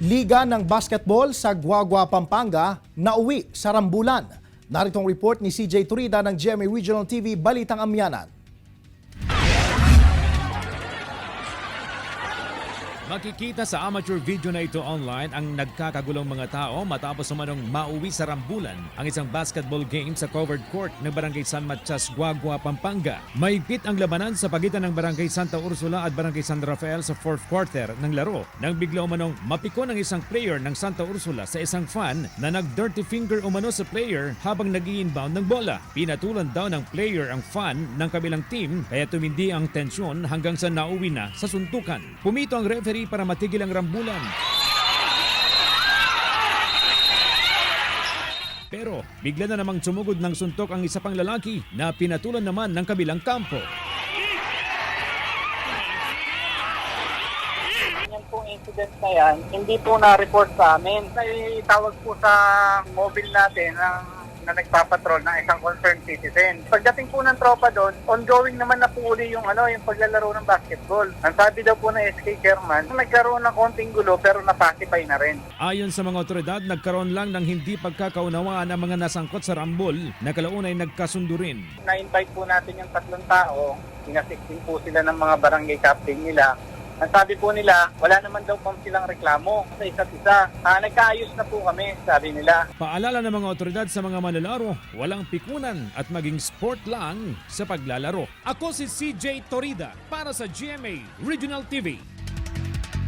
Liga ng Basketball sa Guagua, Pampanga, nauwi sa Rambulan. Narito ang report ni CJ Turida ng GMA Regional TV, Balitang Amyanan. Makikita sa amateur video na ito online ang nagkakagulong mga tao matapos umanong mauwi sa Rambulan ang isang basketball game sa covered court ng Barangay San Matias, Guagua, Pampanga. Mahigpit ang labanan sa pagitan ng Barangay Santa Ursula at Barangay San Rafael sa fourth quarter ng laro nang bigla umanong mapikon ang isang player ng Santa Ursula sa isang fan na nag-dirty finger umano sa player habang nag-i-inbound ng bola. Pinatulan daw ng player ang fan ng kabilang team kaya tumindi ang tensyon hanggang sa nauwi na sa suntukan. Pumito ang referee para matigil ang Rambulan. Pero bigla na namang sumugod ng suntok ang isa pang lalaki na pinatulan naman ng kabilang kampo. Yan pong incident na yan, hindi po na-report sa amin. Itawag po sa mobile natin na nagpapatrol ng isang concerned citizen. Pagdating po ng tropa doon, ongoing naman na po uli yung paglalaro ng basketball. Ang sabi daw po ng SK chairman, nagkaroon ng konting gulo pero napacify na rin. Ayon sa mga otoridad, nagkaroon lang ng hindi pagkakaunawaan ang mga nasangkot sa rambol na kalaunay nagkasundo rin. Na-invite po natin yung tatlong tao, sinasisting po sila ng mga barangay captain nila. Ang sabi po nila, wala naman daw po silang reklamo sa isa't isa. Nagkaayos na po kami, sabi nila. Paalala ng mga otoridad sa mga manlalaro, walang pikunan at maging sport lang sa paglalaro. Ako si CJ Torida para sa GMA Regional TV.